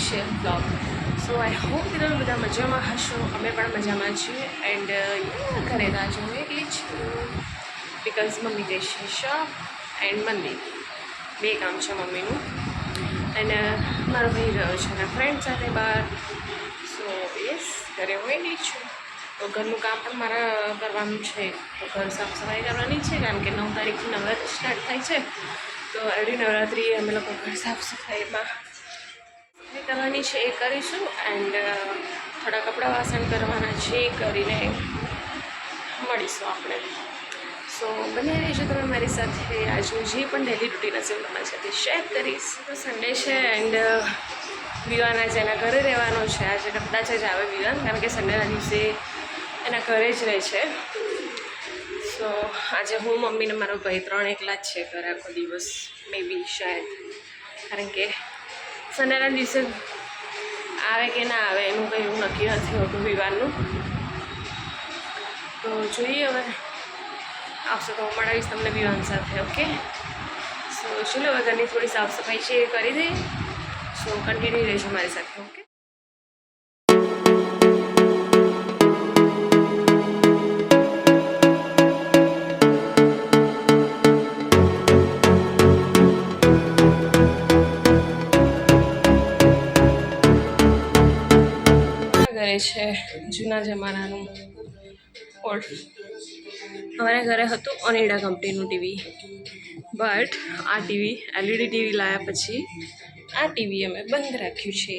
છે blog. So I hope કે તમે બધા મજામાં હશો. અમે પણ મજામાં છીએ. એન્ડ ઘરે આજે હું એકલી છું બિકોઝ મમ્મી ગઈ છે શોપ એન્ડ મંદિર. બે કામ છે મમ્મીનું. અને મારો ભાઈ ગયો છે એના ફ્રેન્ડ સાથે બહાર. સો યસ, ઘરે હું એકલી છું. તો ઘરનું કામ પણ મારા કરવાનું છે. તો ઘર સાફ સફાઈ કરવાની છે કારણ કે 9 તારીખથી નવરાત્રિ સ્ટાર્ટ થાય છે. તો એવરી નવરાત્રિ અમે લોકો ઘર સાફ સફાઈમાં કરવાની છે, એ કરીશું. એન્ડ થોડા કપડાં વાસણ કરવાના છે, એ કરીને મળીશું આપણે. સો બને રહેજો તમે મારી સાથે. આજનું જે પણ ડેલી રૂટીન હશે હું તમારી સાથે શેર કરીશ. તો સન્ડે છે એન્ડ વિવાન આજે એના ઘરે રહેવાનો છે. આજે કદાચ જ આવે વિવાન કારણ કે સન્ડેના દિવસે એના ઘરે જ રહે છે. સો આજે હું મમ્મીને મારો ભાઈ 3 એકલા જ છે ઘરે આખો દિવસ. મે બી શાયદ કારણ કે સન્ડેના દિવસે આવે કે ના આવે એનું કંઈ એવું નક્કી નથી હોતું વિવાનનું. તો જોઈએ હવે આવશે તો હું મળાવીશ તમને વિવાન સાથે. ઓકે, સો ચલો હવે ઘરની થોડી સાફ સફાઈ છે એ કરી દઈએ. સો કન્ટિન્યુ રહેજો મારી સાથે. ઓકે, ઘરે છે જૂના જમાનાનું ઓલ્ડ. અમારા ઘરે હતું ઓનિડા કંપનીનું ટીવી, બટ આ ટીવી LED ટીવી લાવ્યા પછી આ ટીવી અમે બંધ રાખ્યું છે.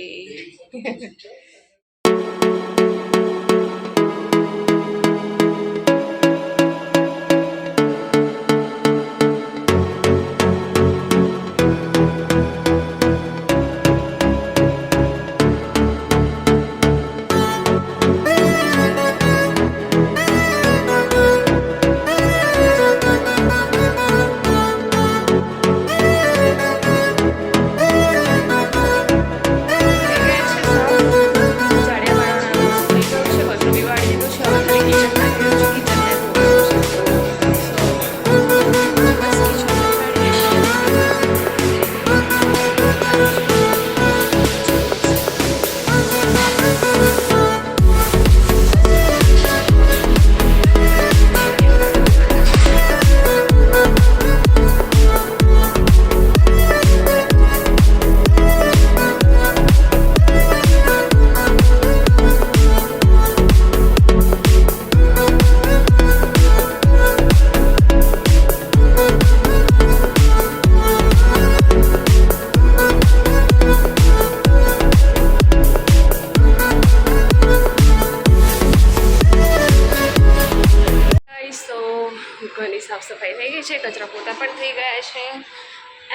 ઘરની સાફ સફાઈ થઈ ગઈ છે, કચરા પોતા પણ થઈ ગયા છે.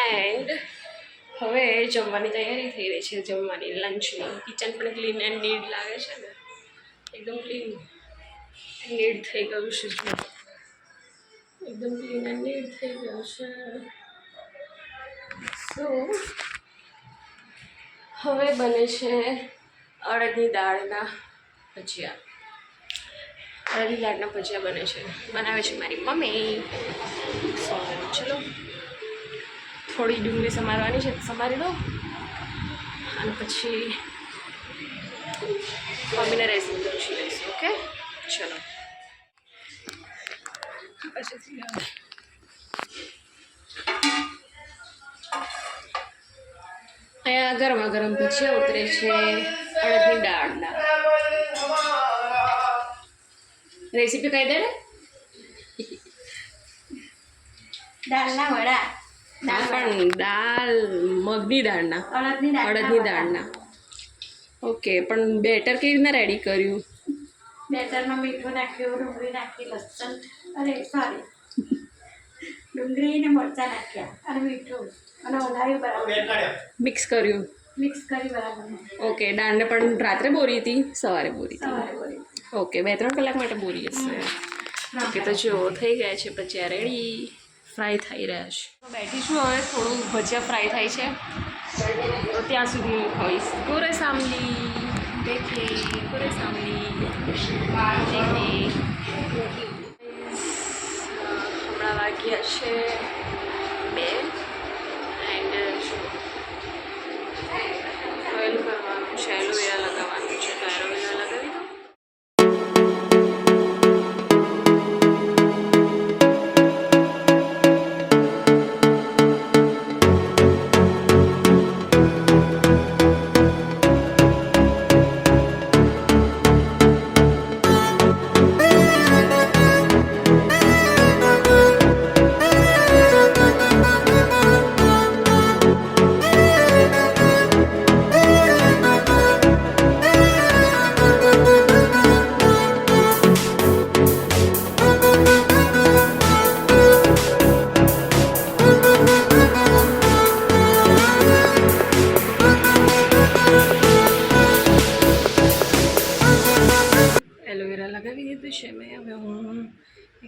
એન્ડ હવે જમવાની તૈયારી થઈ રહી છે, જમવાની લંચની. કિચન પણ ક્લીન એન્ડ નીટ લાગે છે ને, એકદમ ક્લીન એન્ડ નીટ થઈ ગયું છે. એકદમ ક્લીન એન્ડ નીટ થઈ ગયું છે. સો હવે બને છે અડદની દાળના ભજીયા. અડદની દાળના ભજીયા બને છે, બનાવે છે મારી મમ્મી. સો ચલો થોડી ડુંગળી સમારવાની છે, સમારી દો અને પછી મમ્મીને રેસીપી પૂછી લઈશું. ઓકે ચલો. અહીંયા ગરમા ગરમ ભજીયા ઉતરે છે અડદની દાળના. રેસીપી કહી દે ને. દાળના વડા. પણ દાળ મગની દાળના, અડદની દાળના. ઓકે, પણ બેટર કેવી રીતના રેડી કર્યું? બેટરમાં મીઠું નાખ્યું, ડુંગળી નાખી, લસણ સોરી ડુંગળી ને મરચાં નાખ્યા અને મીઠું અને હલાવ્યું બરાબર. મિક્સ કર્યું. મિક્સ કરી બરાબર. ઓકે, દાળને પણ રાત્રે બોરી હતી, સવારે બોરી હતી? સવારે બોરી. ઓકે, 2-3 કલાક માટે બોરી હશે. ઓકે, તો જો થઈ ગયા છે ભજીયા રેડી, ફ્રાય થઈ રહ્યા છે. બેઠી છું હવે, થોડું ભજીયા ફ્રાય થાય છે તો ત્યાં સુધી હું ખાઈશ. કોરે સામલી દેખે, કોરે સામલી દેખે. હમણાં વાગ્યા છે 2 એન્ડ ઓઇલ કરવા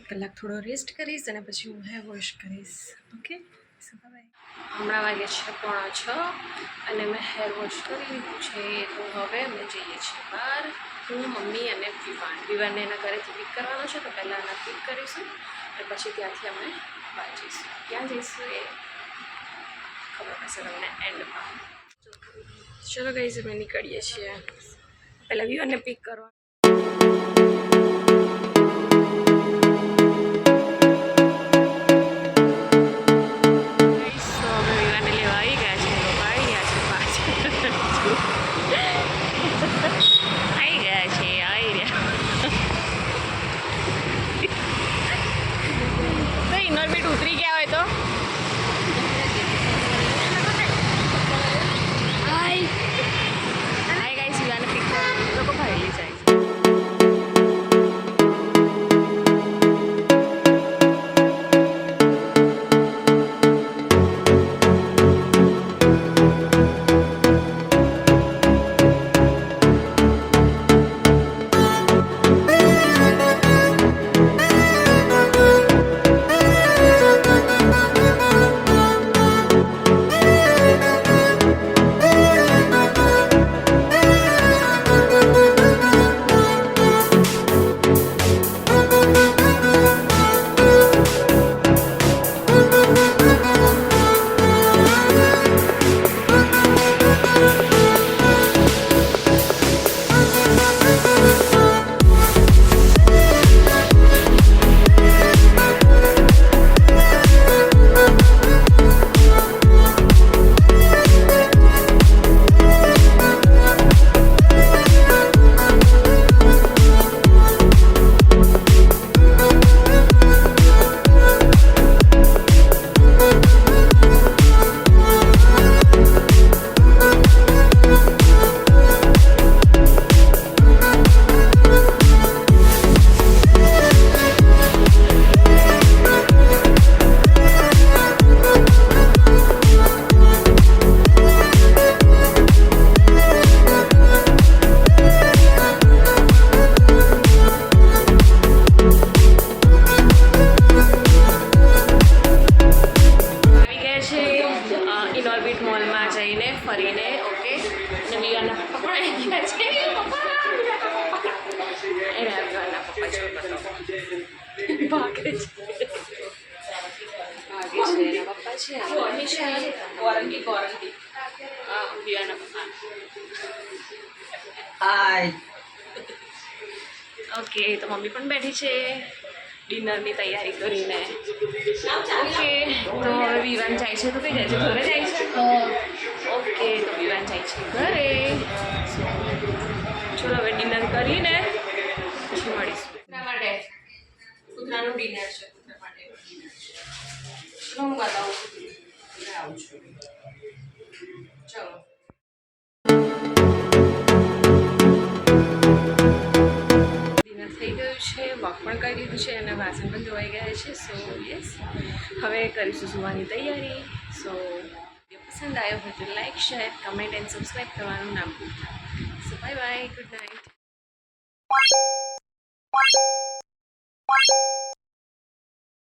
કલાક થોડો રેસ્ટ કરીશ અને પછી હું હેર વોશ કરીશ. Okay, so bye. હમણાં વાગે છે 5:45 અને મેં હેર વોશ કરી લીધું છે. તો હવે અમે જઈએ છીએ બહાર, હું, મમ્મી અને વિવાનને એના ઘરેથી પિક કરવાનો છે. તો પહેલાં એના પિક કરીશું અને પછી ત્યાંથી અમે બહાર જઈશું. ક્યાં જઈશું એ ખબર પડશે તમને એન્ડમાં. ચલો ગાઈઝ, અમે નીકળીએ છીએ. પહેલાં વિવાનને પિક કરવા. ઇનોર્બિટ ઉતરી ગયા હોય તો હાય ગાઈસ, વિવાને પિક કરવા લોકો ભરેલી જાય. ઇનોર્બિટ મોલમાં જઈને ફરીને ઓકે. અને વિવાના પપ્પા પણ આવી ગયા છે. એના વિવાના પપ્પા છે ભાગે છે એના પપ્પા છે વિવાના પપ્પા. હાય. ઓકે, તો મમ્મી પણ બેઠી છે ડિનરની તૈયારી કરીને. ઓકે, તો હવે વિવાન જાય છે. તો કઈ જાય છે? ઘરે જાય છે. ઓકે, તો વિવાન જાય છે ઘરે. ચલો હવે ડિનર કરીને પછી મળીશું. કૂતરા માટે કૂતરાનું ડિનર છે. કૂતરા માટે હું બતાવું છું. ચલો. થઈ ગયું છે, વોક પણ કરી લીધું છે અને વાસણ પણ ધોવાઈ ગયા છે. સો યસ, હવે કરીશું સુવાની તૈયારી. સો વિડીયો પસંદ આવ્યો હોય તો like, share, comment and subscribe કરવાનું ના ભૂલતા. So bye bye, good night.